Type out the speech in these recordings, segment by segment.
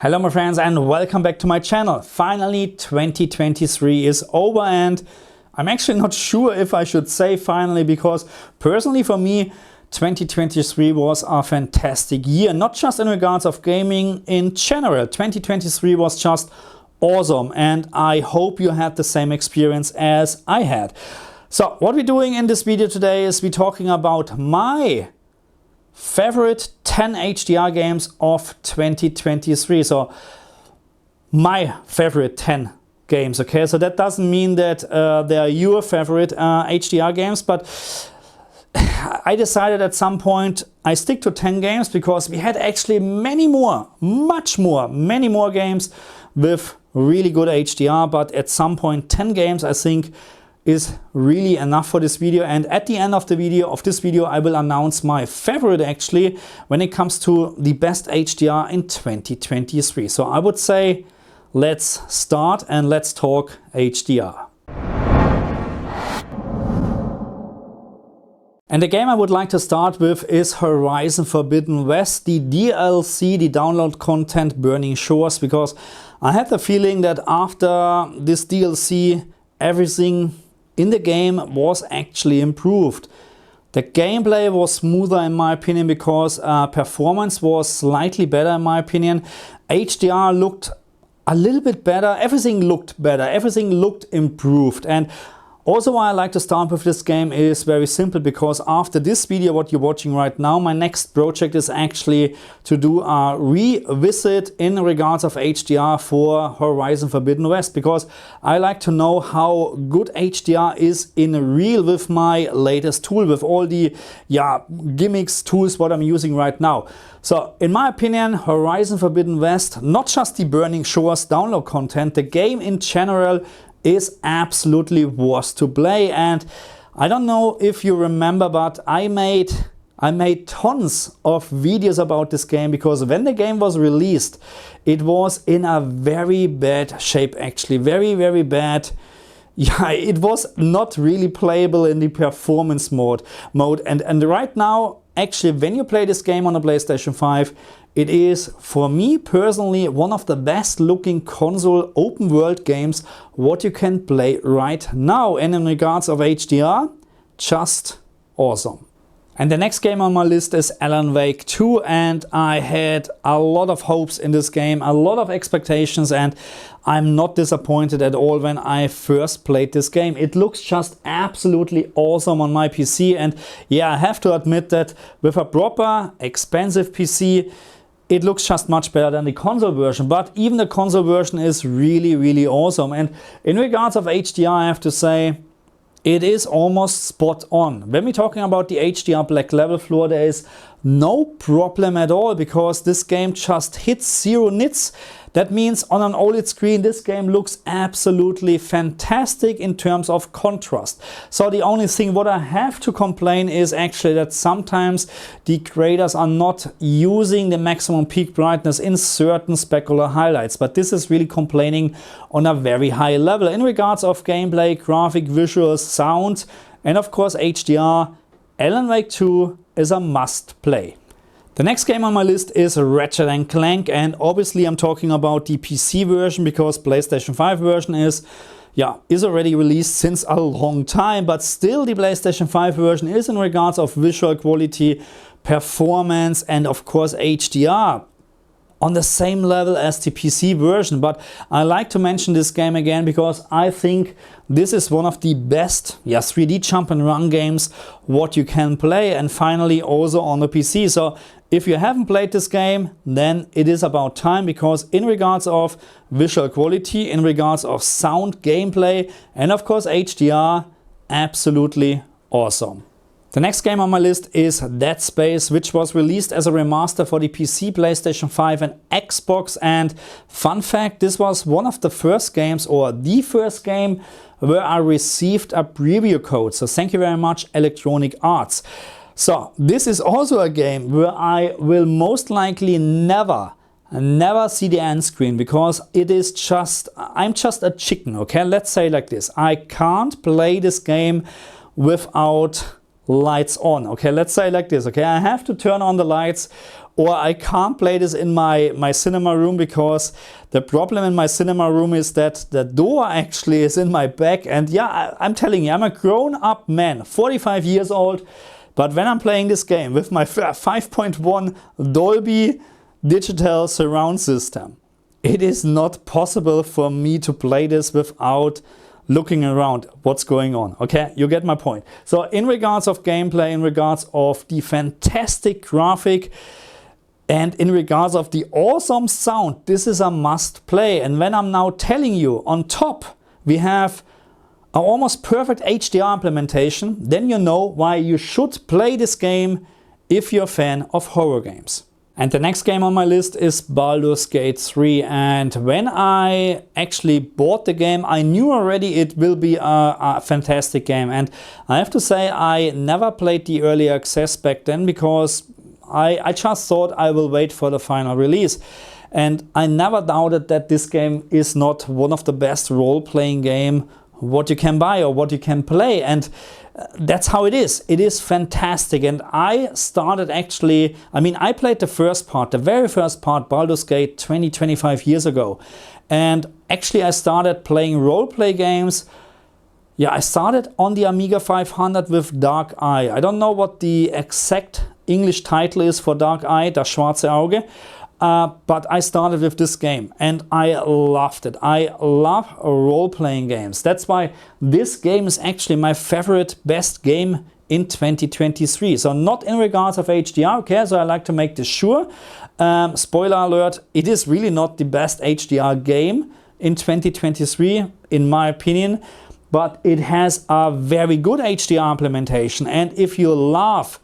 Hello my friends and welcome back to my channel. Finally 2023 is over and I'm actually not sure if I should say finally, because personally for me 2023 was a fantastic year, not just in regards of gaming in general. 2023 was just awesome and I hope you had the same experience as I had. So what we're doing in this video today is we're talking about my favorite 10 HDR games of 2023. So my favorite 10 games, okay? So that doesn't mean that they are your favorite HDR games, but I decided at some point I stick to 10 games because we had actually many more games with really good HDR, but at some point 10 games I think is really enough for this video. And at the end of this video I will announce my favorite actually when it comes to the best HDR in 2023. So I would say let's start and let's talk HDR. And the game I would like to start with is Horizon Forbidden West, the DLC, the download content Burning Shores, because I had the feeling that after this DLC everything in the game was actually improved. The gameplay was smoother in my opinion because performance was slightly better in my opinion. HDR looked a little bit better, everything looked better, everything looked improved. And also why I like to start with this game is very simple, because after this video what you're watching right now, my next project is actually to do a revisit in regards of HDR for Horizon Forbidden West, because I like to know how good HDR is in real with my latest tool, with all the gimmicks, tools what I'm using right now. So in my opinion, Horizon Forbidden West, not just the Burning Shores download content, the game in general is absolutely worth to play. And I don't know if you remember, but I made tons of videos about this game, because when the game was released it was in a very bad shape actually, very bad. Yeah, it was not really playable in the performance mode. And right now actually when you play this game on a PlayStation 5, it is, for me personally, one of the best looking console open world games what you can play right now. And in regards of HDR, just awesome. And the next game on my list is Alan Wake 2, and I had a lot of hopes in this game, a lot of expectations, and I'm not disappointed at all when I first played this game. It looks just absolutely awesome on my PC, and yeah, I have to admit that with a proper expensive PC it looks just much better than the console version, but even the console version is really awesome. And in regards of HDR, I have to say it is almost spot on. When we're talking about the HDR black level floor, there is no problem at all, because this game just hits 0 nits. That means on an OLED screen this game looks absolutely fantastic in terms of contrast. So the only thing what I have to complain is actually that sometimes the creators are not using the maximum peak brightness in certain specular highlights, but this is really complaining on a very high level. In regards of gameplay, graphic, visuals, sound, and of course HDR, Alan Wake 2 is a must play. The next game on my list is Ratchet & Clank, and obviously I'm talking about the PC version, because PlayStation 5 version is already released since a long time, but still the PlayStation 5 version is in regards of visual quality, performance and of course HDR on the same level as the PC version. But I like to mention this game again because I think this is one of the best 3D jump and run games what you can play, and finally also on the PC. So if you haven't played this game, then it is about time, because in regards of visual quality, in regards of sound, gameplay and of course HDR, absolutely awesome. The next game on my list is Dead Space, which was released as a remaster for the PC, PlayStation 5 and Xbox. And fun fact, this was one of the first games, or the first game, where I received a preview code. So thank you very much, Electronic Arts. So this is also a game where I will most likely never see the end screen, because it is just, I'm just a chicken, okay? Let's say like this, I can't play this game without lights on. Okay, let's say like this. Okay, I have to turn on the lights or I can't play this in my cinema room, because the problem in my cinema room is that the door actually is in my back. And yeah, I'm telling you, I'm a grown-up man, 45 years old, but when I'm playing this game with my 5.1 Dolby digital surround system, it is not possible for me to play this without looking around what's going on. Okay, you get my point. So in regards of gameplay, in regards of the fantastic graphic, and in regards of the awesome sound, this is a must play. And when I'm now telling you on top we have an almost perfect HDR implementation, then you know why you should play this game if you're a fan of horror games. And the next game on my list is Baldur's Gate 3. And when I actually bought the game, I knew already it will be a fantastic game. And I have to say, I never played the early access back then, because I just thought I will wait for the final release. And I never doubted that this game is not one of the best role-playing game what you can buy or what you can play. And that's how it is. It is fantastic. And I started actually, I played the first part, the very first part, Baldur's Gate 25 years ago. And actually I started playing role-play games. Yeah, I started on the Amiga 500 with Dark Eye. I don't know what the exact English title is for Dark Eye, Das Schwarze Auge. But I started with this game and I loved it. I love role-playing games. That's why this game is actually my favorite, best game in 2023. So not in regards of HDR, okay, so I like to make this sure. Spoiler alert, it is really not the best HDR game in 2023, in my opinion, but it has a very good HDR implementation. And if you love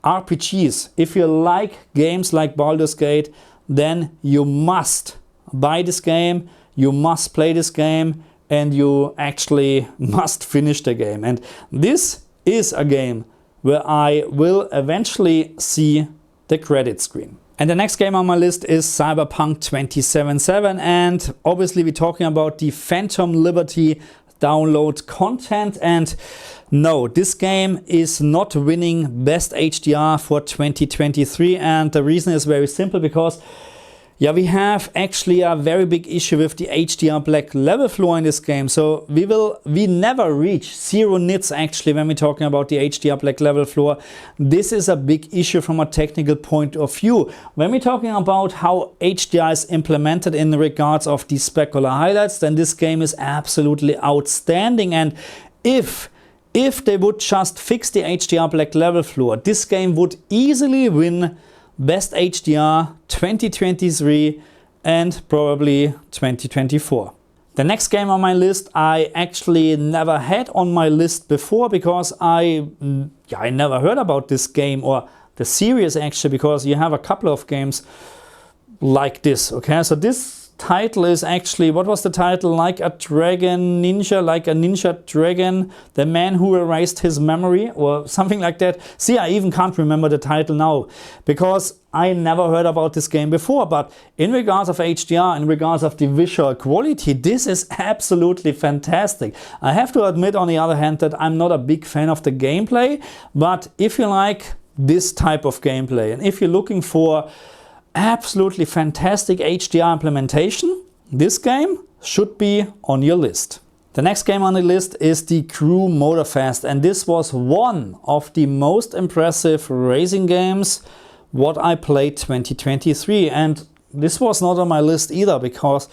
RPGs, if you like games like Baldur's Gate, then you must buy this game, you must play this game, and you actually must finish the game. And this is a game where I will eventually see the credit screen. And the next game on my list is Cyberpunk 2077, and obviously we're talking about the Phantom Liberty download content. And no, this game is not winning best HDR for 2023, and the reason is very simple, because yeah, we have actually a very big issue with the HDR black level floor in this game. So we never reach 0 nits actually when we're talking about the HDR black level floor. This is a big issue from a technical point of view. When we're talking about how HDR is implemented in regards of the specular highlights, then this game is absolutely outstanding. And if they would just fix the HDR black level floor, this game would easily win best HDR 2023 and probably 2024. The next game on my list I actually never had on my list before, because I never heard about this game or the series actually, because you have a couple of games like this. Okay, so this title is actually, what was the title? Like a dragon ninja, like a ninja dragon, the man who erased his memory, or something like that. See, I even can't remember the title now, because I never heard about this game before. But in regards of HDR, in regards of the visual quality, this is absolutely fantastic. I have to admit, on the other hand, that I'm not a big fan of the gameplay, but if you like this type of gameplay, and if you're looking for absolutely fantastic HDR implementation, this game should be on your list. The next game on the list is the Crew Motorfest, and this was one of the most impressive racing games what I played 2023. And this was not on my list either, because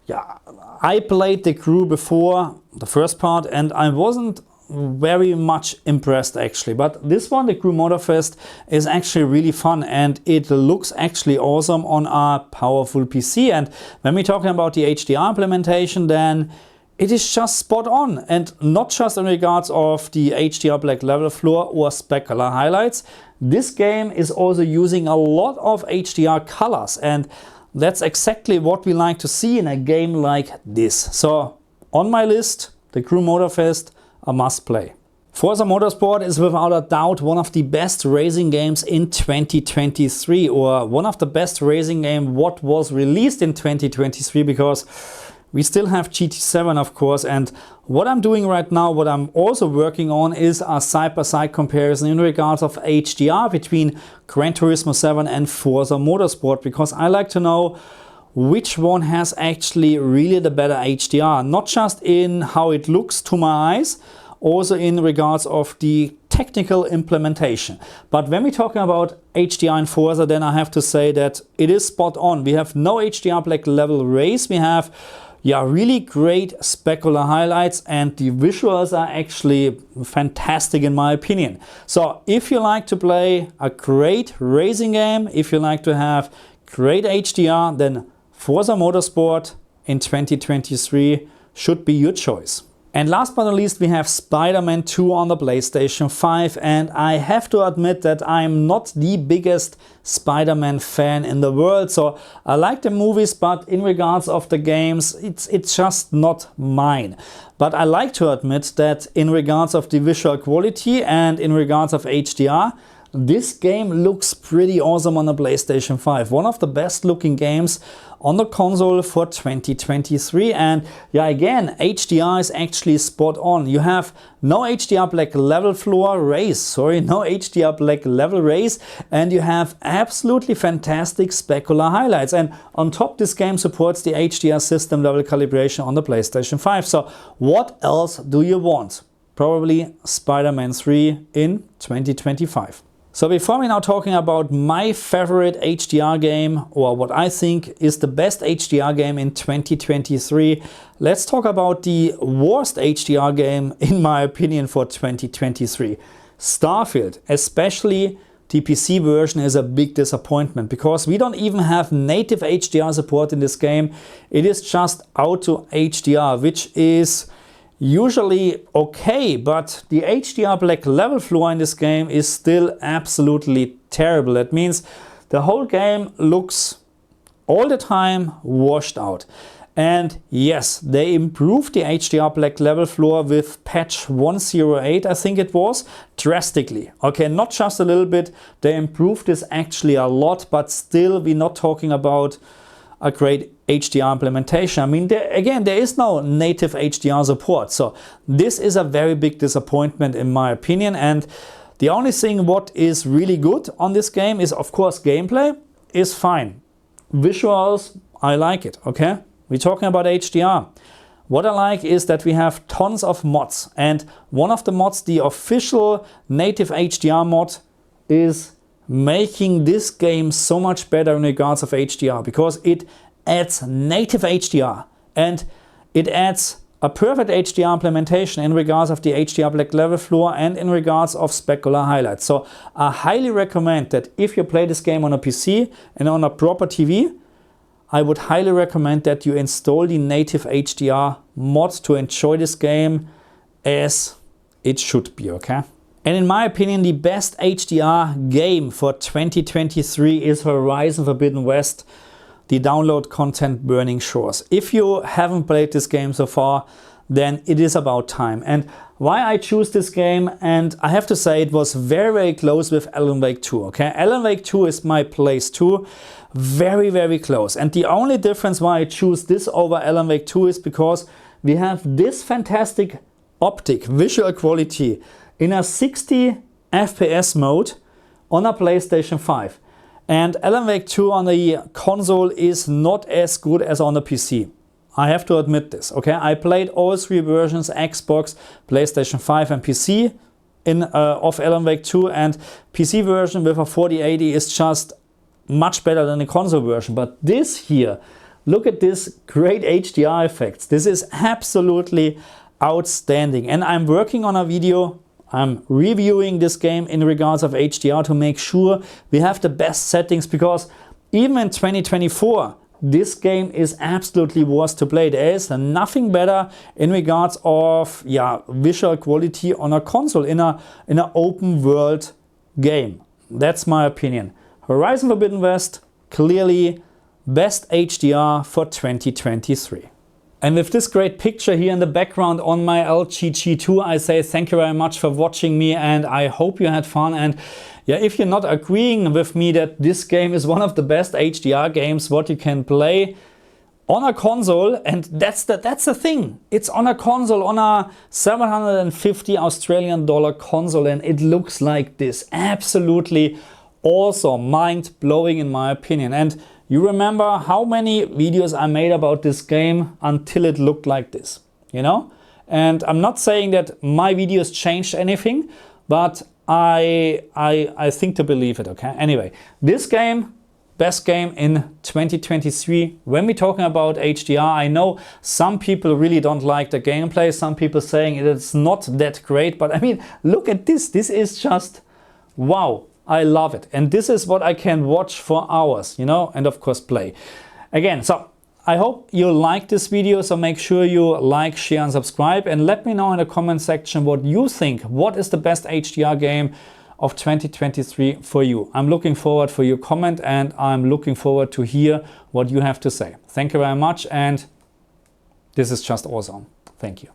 yeah, I played the Crew before, the first part, and I wasn't very much impressed actually. But this one, the Crew Motorfest, is actually really fun, and it looks actually awesome on a powerful PC. And when we're talking about the HDR implementation, then it is just spot on, and not just in regards of the HDR black level floor or specular highlights. This game is also using a lot of HDR colors, and that's exactly what we like to see in a game like this. So on my list, the Crew Motorfest, a must play. Forza Motorsport is without a doubt one of the best racing games in 2023, or one of the best racing games what was released in 2023, because We still have GT7, of course, and what I'm doing right now, what I'm also working on, is a side-by-side comparison in regards of HDR between Gran Turismo 7 and Forza Motorsport, because I like to know which one has actually really the better HDR, not just in how it looks to my eyes, also in regards of the technical implementation. But when we're talking about HDR in Forza, then I have to say that it is spot on. We have no HDR black level rays, we have really great specular highlights, and the visuals are actually fantastic in my opinion. So if you like to play a great racing game, if you like to have great HDR, then Forza Motorsport in 2023 should be your choice. And last but not least, we have Spider-Man 2 on the PlayStation 5, and I have to admit that I'm not the biggest Spider-Man fan in the world. So I like the movies, but in regards of the games, it's just not mine. But I like to admit that in regards of the visual quality and in regards of HDR, this game looks pretty awesome on the PlayStation 5. One of the best looking games on the console for 2023. And again, HDR is actually spot on. You have no HDR black level rays, no HDR black level rays, and you have absolutely fantastic specular highlights. And on top, this game supports the HDR system level calibration on the PlayStation 5. So what else do you want? Probably Spider-Man 3 in 2025. So before we now talking about my favorite HDR game, or what I think is the best HDR game in 2023, let's talk about the worst HDR game in my opinion for 2023. Starfield, especially the PC version, is a big disappointment because we don't even have native HDR support in this game. It is just auto HDR, which is usually okay, but the HDR black level floor in this game is still absolutely terrible. That means the whole game looks all the time washed out. And yes, they improved the HDR black level floor with patch 108, I think it was, drastically. Okay, not just a little bit, they improved this actually a lot, but still we're not talking about a great HDR implementation. I mean, there is no native HDR support. So this is a very big disappointment in my opinion. And the only thing what is really good on this game is, of course, gameplay is fine. Visuals, I like it, okay? We're talking about HDR. What I like is that we have tons of mods. And one of the mods, the official native HDR mod, is making this game so much better in regards of HDR, because it adds native HDR and it adds a perfect HDR implementation in regards of the HDR black level floor and in regards of specular highlights. So I highly recommend that if you play this game on a PC and on a proper TV, I would highly recommend that you install the native HDR mod to enjoy this game as it should be, okay? And in my opinion, the best HDR game for 2023 is Horizon Forbidden West, the download content Burning Shores. If you haven't played this game so far, then it is about time. And why I choose this game, and I have to say it was very, very close with Alan Wake 2, okay? Alan Wake 2 is my place too, very, very close. And the only difference why I choose this over Alan Wake 2 is because we have this fantastic optic, visual quality, in a 60 FPS mode on a PlayStation 5. And Alan Wake 2 on the console is not as good as on the PC. I have to admit this, okay? I played all three versions, Xbox, PlayStation 5 and PC of Alan Wake 2, and PC version with a 4080 is just much better than the console version. But this here, look at this great HDR effects. This is absolutely outstanding. And I'm working on a video, I'm reviewing this game in regards of HDR to make sure we have the best settings, because even in 2024, this game is absolutely worth to play. There is nothing better in regards of visual quality on a console in an open world game. That's my opinion. Horizon Forbidden West, clearly best HDR for 2023. And with this great picture here in the background on my LG G2, I say thank you very much for watching me, and I hope you had fun. And if you're not agreeing with me that this game is one of the best HDR games what you can play, on a console, and that's the thing. It's on a console, on a 750 Australian dollar console, and it looks like this. Absolutely awesome, mind-blowing in my opinion. And you remember how many videos I made about this game until it looked like this, you know? And I'm not saying that my videos changed anything, but I think to believe it, okay? Anyway, this game, best game in 2023. When we're talking about HDR, I know some people really don't like the gameplay. Some people saying it's not that great, but I mean, look at this. This is just wow. I love it. And this is what I can watch for hours, you know, and of course play. Again, so I hope you like this video, so make sure you like, share and subscribe, and let me know in the comment section what you think. What is the best HDR game of 2023 for you? I'm looking forward for your comment, and I'm looking forward to hear what you have to say. Thank you very much, and this is just awesome. Thank you.